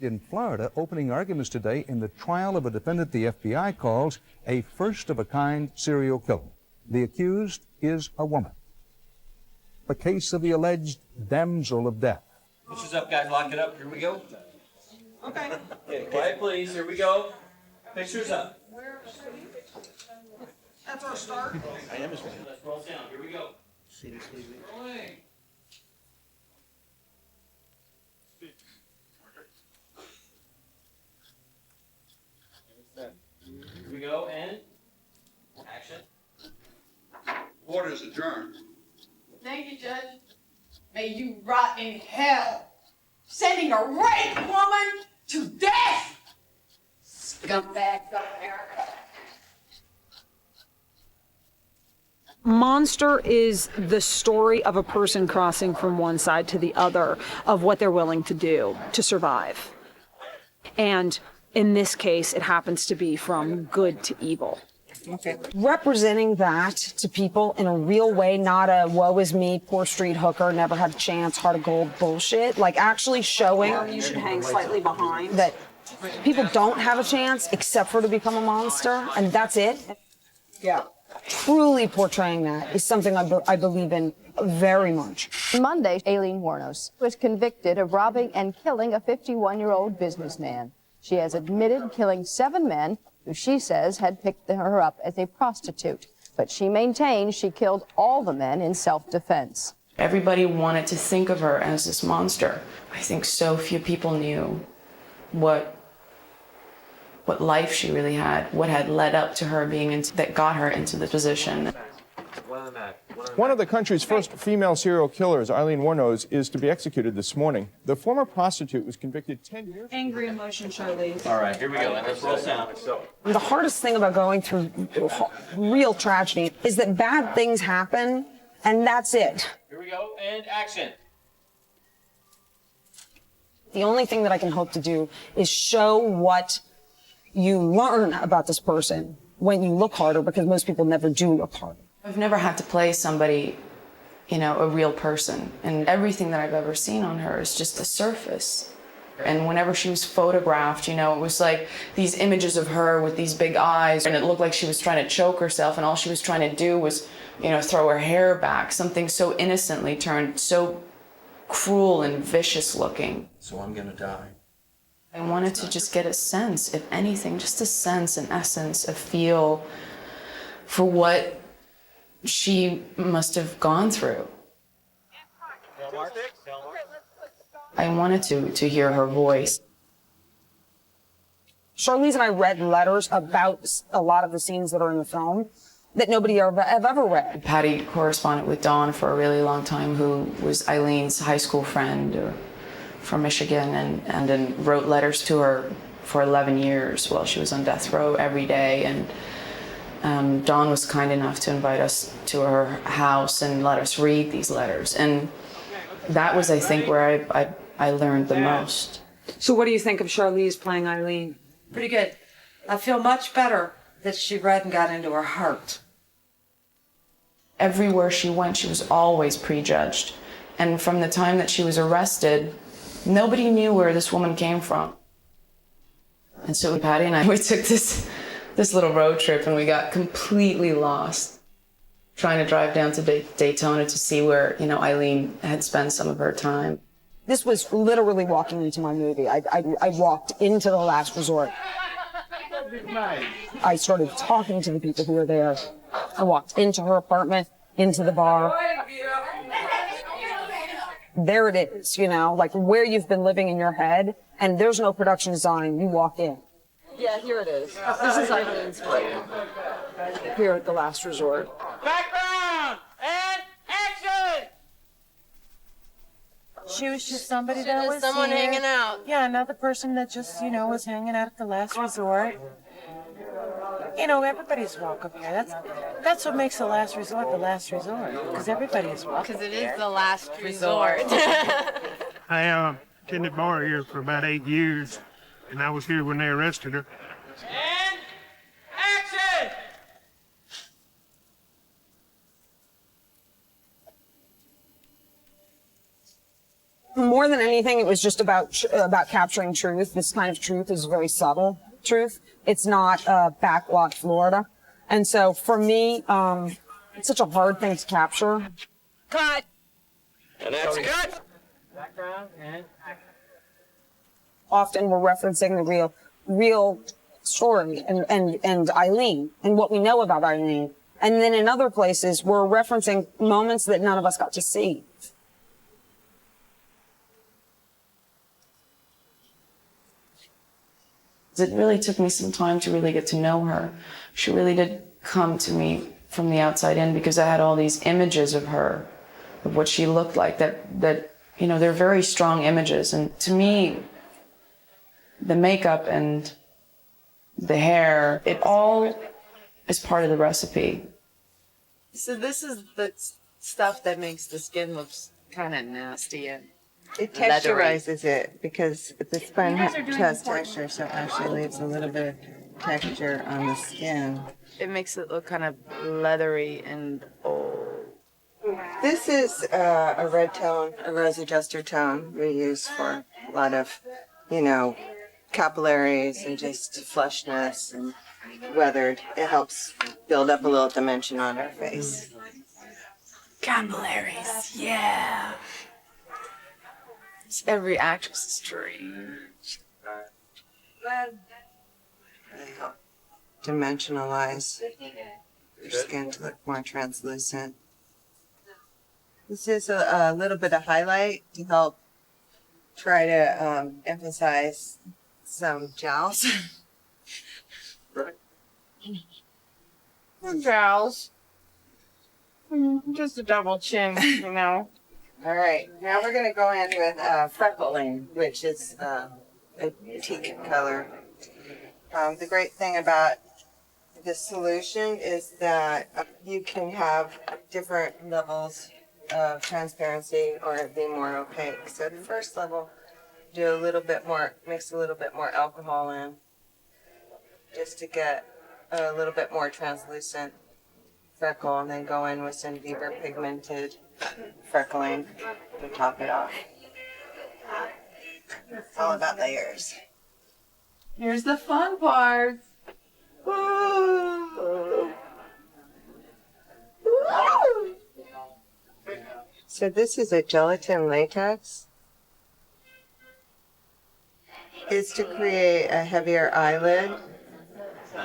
In Florida, opening arguments today in the trial of a defendant the FBI calls a first-of-a-kind serial killer. The accused is a woman. The case of the alleged damsel of death. Pictures up, guys. Lock it up. Here we go. Okay. Okay, quiet, please. Here we go. Pictures up. That's our start. I am as well. Let's roll down. Here we go. Rolling. Here we go, and action. Court is adjourned. Thank you, Judge. May you rot in hell, sending a raped woman to death! Scumbags of America. Monster is the story of a person crossing from one side to the other of what they're willing to do to survive. And in this case, it happens to be from good to evil. Okay. Representing that to people in a real way, not a woe is me, poor street hooker, never had a chance, heart of gold bullshit. Like actually showing you should hang slightly behind that people don't have a chance except for to become a monster, and that's it. Yeah. Truly portraying that is something I believe in very much. Monday, Aileen Wuornos was convicted of robbing and killing a 51-year-old businessman. She has admitted killing 7 men who she says had picked her up as a prostitute. But she maintains she killed all the men in self-defense. Everybody wanted to think of her as this monster. I think so few people knew what life she really had, what had led up to her being that got her into the position. One of the country's first female serial killers, Aileen Wuornos, is to be executed this morning. The former prostitute was convicted 10 years ago. Angry emotion, Charlize. All right, here we go. Let's roll sound. The hardest thing about going through real tragedy is that bad things happen, and that's it. Here we go, and action. The only thing that I can hope to do is show what you learn about this person when you look harder, because most people never do look harder. I've never had to play somebody, a real person. And everything that I've ever seen on her is just the surface. And whenever she was photographed, it was like these images of her with these big eyes, and it looked like she was trying to choke herself, and all she was trying to do was, throw her hair back. Something so innocently turned so cruel and vicious looking. So I'm gonna die. I wanted to just get a sense, if anything, just a sense, an essence, a feel for what she must have gone through. I wanted to hear her voice. Charlize and I read letters about a lot of the scenes that are in the film that nobody have ever read. Patty corresponded with Dawn for a really long time, who was Eileen's high school friend from Michigan, and then wrote letters to her for 11 years while she was on death row every day. And Dawn was kind enough to invite us to her house and let us read these letters. And that was, I think, where I learned the most. So what do you think of Charlize playing Aileen? Pretty good. I feel much better that she read and got into her heart. Everywhere she went, she was always prejudged. And from the time that she was arrested, nobody knew where this woman came from. And so Patty and I, we took this little road trip, and we got completely lost trying to drive down to Daytona to see where, Aileen had spent some of her time. This was literally walking into my movie. I walked into the last resort. I started talking to the people who were there. I walked into her apartment, into the bar. There it is, like where you've been living in your head, and there's no production design. You walk in. Yeah, here it is. This is Eileen's place. Here at the last resort. Background and action. She was just somebody that was someone here. hanging out. Yeah, another person that just, was hanging out at the last resort. Everybody's welcome here. That's what makes the last resort, because everybody's welcome. Because it is the last resort. I attended bar here for about 8 years, and I was here when they arrested her. And action. more than anything, it was just about capturing truth. This kind of truth is very subtle truth. It's not backwalk Florida. And so for me, it's such a hard thing to capture. Cut! And that's good! Background and Often we're referencing the real story and Aileen and what we know about Aileen. And then in other places, we're referencing moments that none of us got to see. It really took me some time to really get to know her. She really did come to me from the outside in because I had all these images of her, of what she looked like, that you know, they're very strong images. And to me, the makeup and the hair, it all is part of the recipe. So this is the stuff that makes the skin look kind of nasty and it leathery. texturizes it because the sponge has texture, so it actually leaves a little bit of texture on the skin. It makes it look kind of leathery and old. This is a red tone, a rose adjuster tone we use for a lot of, you know, capillaries and just flushness and weathered. It helps build up a little dimension on our face. Capillaries, yeah. Every actress's dream. They help dimensionalize your skin to look more translucent. This is a little bit of highlight to help try to emphasize some jowls. Jowls. Just a double chin, you know. All right, now we're going to go in with freckling, which is a teak color. The great thing about this solution is that you can have different levels of transparency or be more opaque. So the first level, do a little bit more, mix a little bit more alcohol in, just to get a little bit more translucent freckle, and then go in with some deeper pigmented freckling to top it off. It's all about layers. Here's the fun part. So this is a gelatin latex. It's to create a heavier eyelid Do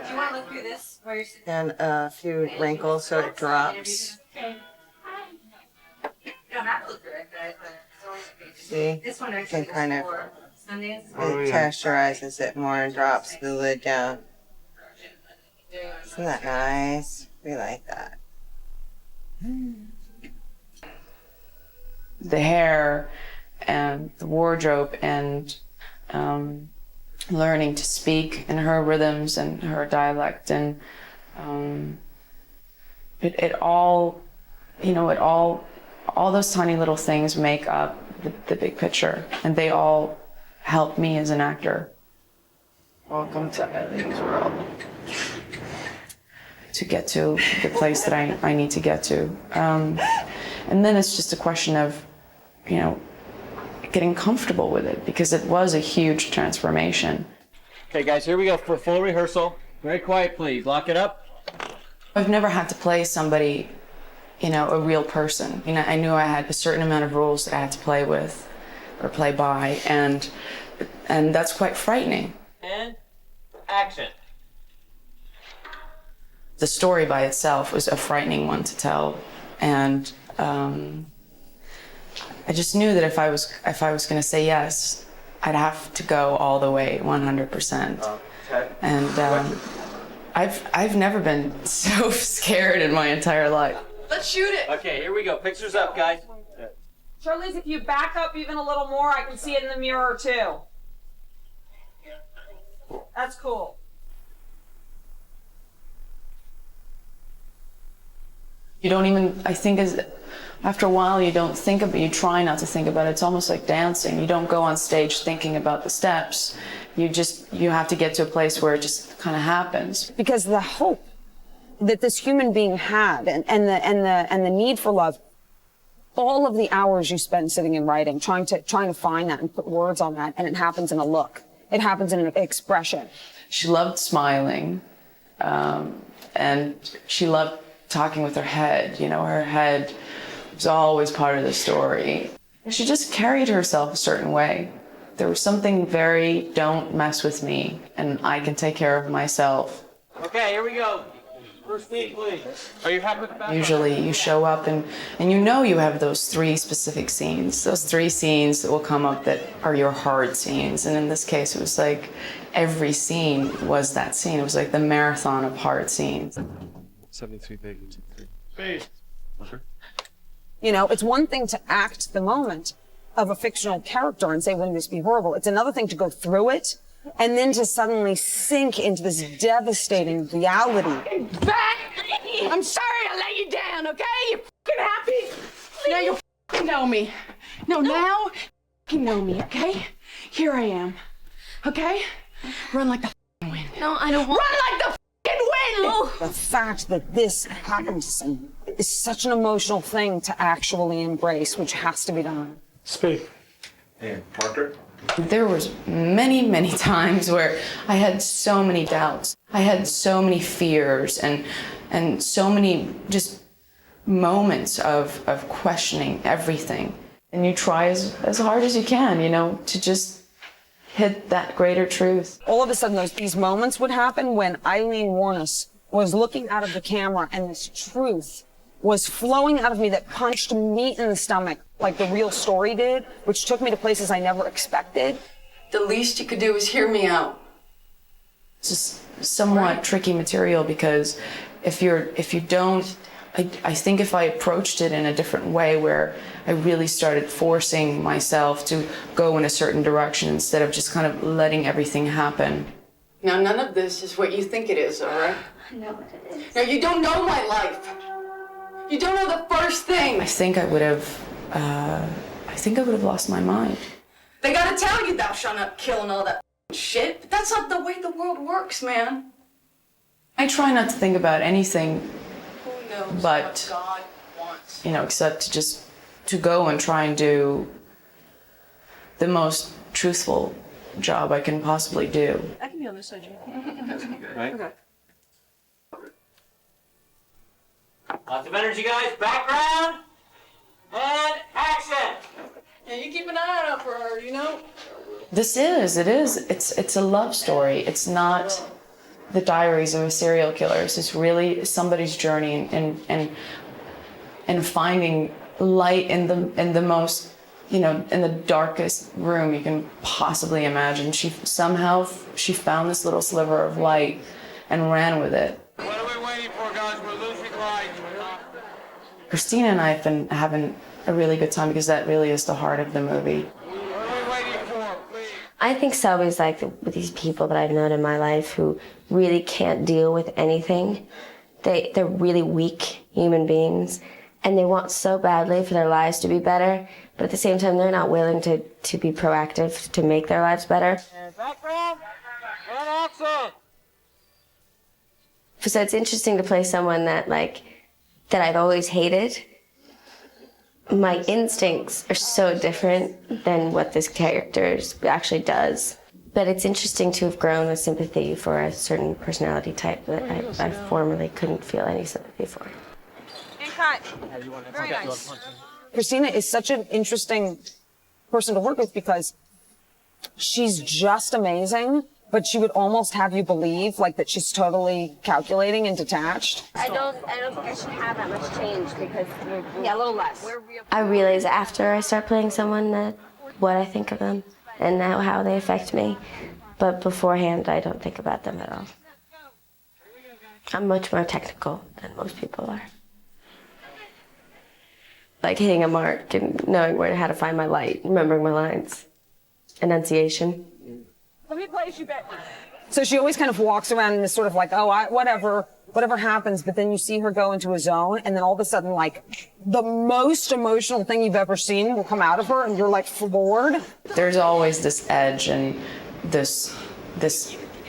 you want to look through this? Where you're sitting? and a few wrinkles so it drops. You don't have to look through it, but See? this one You actually can kind is of, for Sundance. it texturizes it more and drops the lid down. Isn't that nice? We like that. The hair and the wardrobe and learning to speak in her rhythms and her dialect, and it all, you know, all those tiny little things make up the big picture, and they all help me as an actor. Welcome to Eileen's world. To get to the place that I need to get to. And then it's just a question of, you know, getting comfortable with it, because it was a huge transformation. Okay, guys, here we go for full rehearsal. Very quiet, please. Lock it up. I've never had to play somebody, you know, a real person. You know, I knew I had a certain amount of rules that I had to play with or play by, and that's quite frightening. And action. The story by itself was a frightening one to tell, and I just knew that if I was going to say yes, I'd have to go all the way, 100%. And I've never been so scared in my entire life. Let's shoot it. Okay, here we go. Pictures up, guys. Charlize, if you back up even a little more, I can see it in the mirror too. That's cool. You don't even, I think after a while you don't think about it, you try not to think about it. It's almost like dancing. You don't go on stage thinking about the steps. You have to get to a place where it just kind of happens. Because the hope that this human being had and the need for love, all of the hours you spend sitting and writing, trying to find that and put words on that, and it happens in a look. It happens in an expression. She loved smiling, and she loved talking with her head. You know, her head was always part of the story. She just carried herself a certain way. There was something very, don't mess with me, and I can take care of myself. Okay, here we go. First scene, please. Are you happy with the background? Usually you show up and you know you have those 3 specific scenes, those 3 scenes that will come up that are your hard scenes. And in this case, it was like every scene was that scene. It was like the marathon of hard scenes. 73, baby. Space. You know, it's one thing to act the moment of a fictional character and say, wouldn't this be horrible? It's another thing to go through it and then to suddenly sink into this devastating reality. I'm sorry I let you down, okay? You fucking happy? Now you fucking know me. No, now you know me, okay? Here I am, okay? Run like the fucking wind. No, I don't want. Run like the fucking wind! The fact that this happens is such an emotional thing to actually embrace, which has to be done. Speak. And Parker? There was many, many times where I had so many doubts. I had so many fears and so many just moments of questioning everything. And you try as hard as you can, you know, to just hit that greater truth. All of a sudden, these moments would happen when Aileen Wuornos was looking out of the camera and this truth was flowing out of me that punched me in the stomach like the real story did, which took me to places I never expected. The least you could do is hear me out. It's just somewhat tricky material because if you don't, I think if I approached it in a different way where I really started forcing myself to go in a certain direction instead of just kind of letting everything happen. Now, none of this is what you think it is, all right? I know what it is. Now, you don't know my life. You don't know the first thing. I think I would have lost my mind. They gotta tell you thou shalt not kill and all that shit, but that's not the way the world works, man. I try not to think about anything Who knows but, what God wants? you know, except to go and try and do the most truthful job I can possibly do. I can be on this side, Right? Okay. Lots of energy, guys. Background and action. Yeah, you keep an eye out for her, you know? It's a love story. It's not the diaries of a serial killer. It's really somebody's journey and finding light in the most, you know, in the darkest room you can possibly imagine. She found this little sliver of light and ran with it. What are we waiting for, guys? We're losing light. Christina and I have been having a really good time because that really is the heart of the movie. What are we waiting for, please? I think Selby's like with these people that I've known in my life who really can't deal with anything. They're really weak human beings, and they want so badly for their lives to be better, but at the same time, they're not willing to be proactive to make their lives better. And background and action. So it's interesting to play someone that I've always hated. My instincts are so different than what this character actually does. But it's interesting to have grown a sympathy for a certain personality type that I formerly couldn't feel any sympathy for. And cut. Very nice. Christina is such an interesting person to work with because she's just amazing, but she would almost have you believe that she's totally calculating and detached. I don't think I should have that much change because a little less. I realize after I start playing someone that what I think of them and how they affect me, but beforehand I don't think about them at all. I'm much more technical than most people are. Like hitting a mark and knowing how to find my light, remembering my lines, enunciation. Let me place you back. So she always kind of walks around in this sort of whatever happens, but then you see her go into a zone, and then all of a sudden, the most emotional thing you've ever seen will come out of her, and you're floored. There's always this edge and this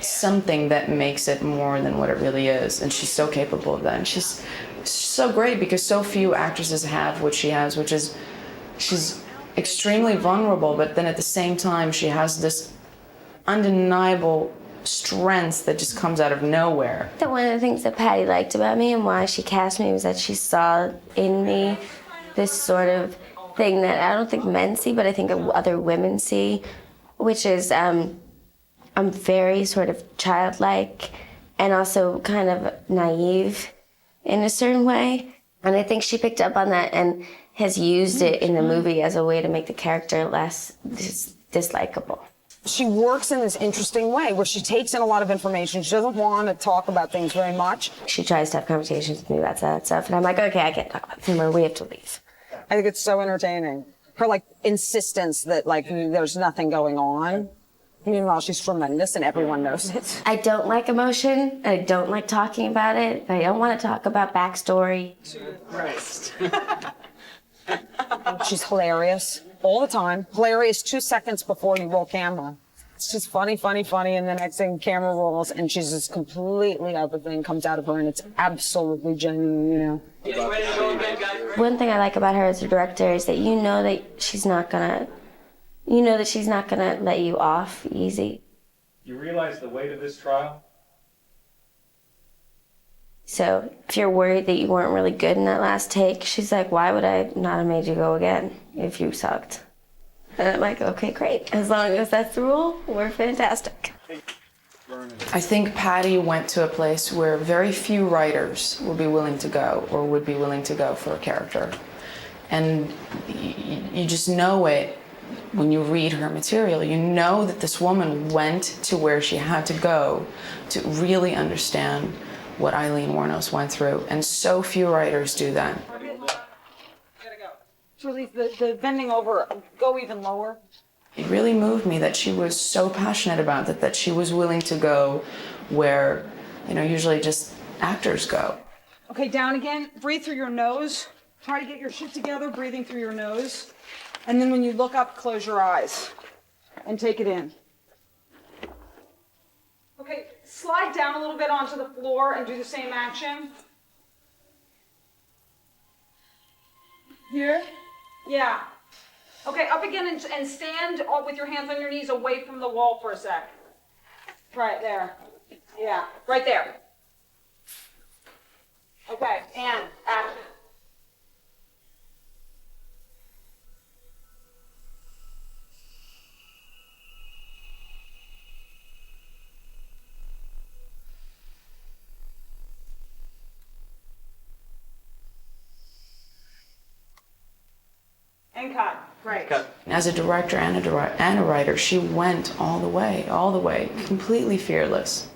something that makes it more than what it really is, and she's so capable of that. And she's so great because so few actresses have what she has, which is she's extremely vulnerable, but then at the same time she has this undeniable strength that just comes out of nowhere. That one of the things that Patty liked about me and why she cast me was that she saw in me this sort of thing that I don't think men see, but I think other women see, which is I'm very sort of childlike and also kind of naive in a certain way. And I think she picked up on that and has used it in the movie as a way to make the character less dislikable. She works in this interesting way where she takes in a lot of information. She doesn't want to talk about things very much. She tries to have conversations with me about that stuff, and I'm like, okay, I can't talk about it anymore. We have to leave. I think it's so entertaining. Her like insistence that like there's nothing going on. Meanwhile, she's tremendous and everyone knows it. I don't like emotion. I don't like talking about it. I don't want to talk about backstory. Christ. She's hilarious all the time. Hilarious 2 seconds before you roll camera. It's just funny, funny, funny, and the next thing camera rolls and she's just completely everything comes out of her and it's absolutely genuine, you know. One thing I like about her as a director is that you know that she's not gonna let you off easy. You realize the weight of this trial? So if you're worried that you weren't really good in that last take, she's like, why would I not have made you go again if you sucked? And I'm like, okay, great. As long as that's the rule, we're fantastic. I think Patty went to a place where very few writers would be willing to go or would be willing to go for a character. And you just know it when you read her material. You know that this woman went to where she had to go to really understand what Aileen Wuornos went through. And so few writers do that. Charlize, the bending over, go even lower. It really moved me that she was so passionate about it, that she was willing to go where, usually just actors go. Okay, down again. Breathe through your nose. Try to get your shit together, breathing through your nose. And then when you look up, close your eyes and take it in. Okay, slide down a little bit onto the floor and do the same action. Here? Yeah. Okay, up again and stand with your hands on your knees away from the wall for a sec. Right there. Yeah, right there. Okay, and action. And cut. Right. As a director and a writer, she went all the way, completely fearless.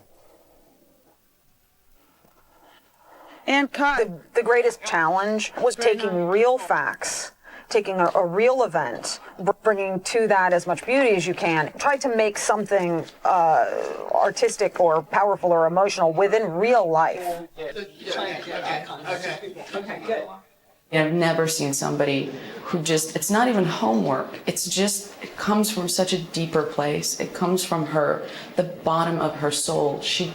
And cut. The greatest challenge was taking real facts, taking a real event, bringing to that as much beauty as you can. Try to make something artistic or powerful or emotional within real life. Okay, good. I've never seen somebody who it's not even homework. It comes from such a deeper place. It comes from the bottom of her soul. She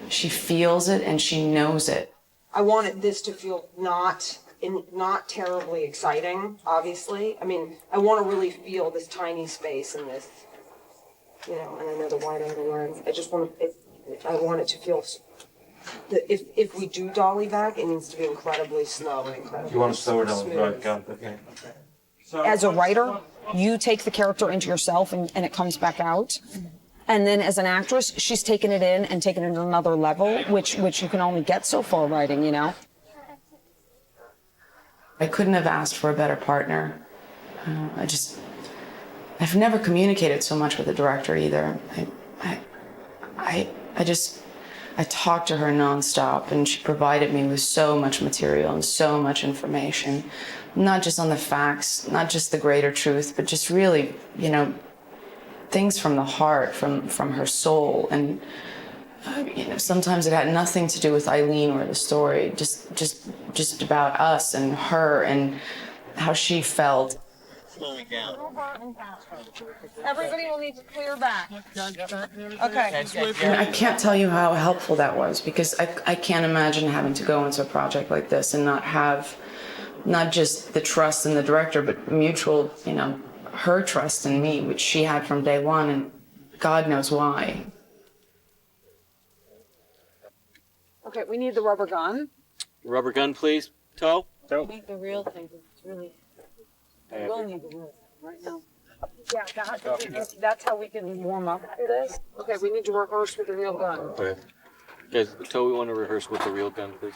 feels it and she knows it. I wanted this to feel not terribly exciting, obviously. I mean, I want to really feel this tiny space in this, and I know the wide angle lens. I want it to feel if we do dolly back, it needs to be incredibly slow and incredibly You want to slow her down, smooth. right? Got it, okay. As a writer, you take the character into yourself and it comes back out. And then as an actress, she's taken it in and taken it to another level, which you can only get so far writing, I couldn't have asked for a better partner. I've never communicated so much with a director either. I talked to her nonstop, and she provided me with so much material and so much information, not just on the facts, not just the greater truth, but just really, things from the heart, from her soul. And sometimes it had nothing to do with Aileen or the story, just about us and her and how she felt. Everybody will need to clear back. Okay. And I can't tell you how helpful that was, because I can't imagine having to go into a project like this and not have not just the trust in the director, but mutual, her trust in me, which she had from day one, and God knows why. Okay, we need the rubber gun. Rubber gun, please. Toe. Make the real thing, 'cause it's really. We will need the real thing right now. Yeah, that's how we can warm up for this. Okay, we need to rehearse with the real gun. Okay. Guys, Toe, we want to rehearse with the real gun, please.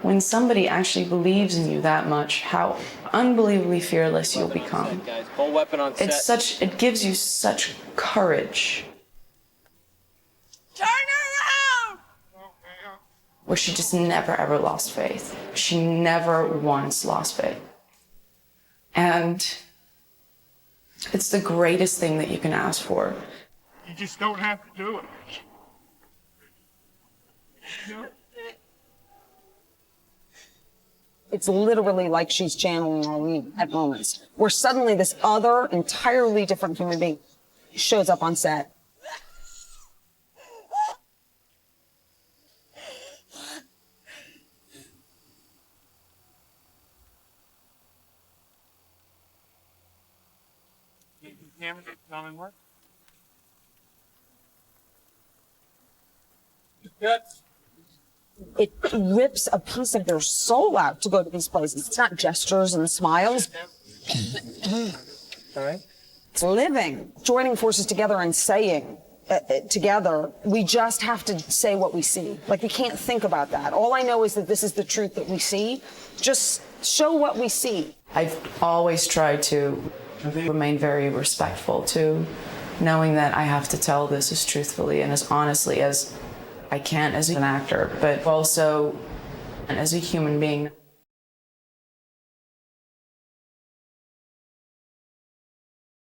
When somebody actually believes in you that much, how unbelievably fearless you'll become. Guys, whole weapon on set. It gives you such courage. Turn around! Where she just never ever lost faith. She never once lost faith. And it's the greatest thing that you can ask for. You just don't have to do it. It's literally like she's channeling Aileen at moments, where suddenly this other, entirely different human being shows up on set. It rips a piece of their soul out to go to these places. It's not gestures and smiles. It's living, joining forces together and saying together, we just have to say what we see. Like, we can't think about that. All I know is that this is the truth that we see. Just show what we see. I've always tried to remain very respectful to knowing that I have to tell this as truthfully and as honestly as I can as an actor, but also as a human being.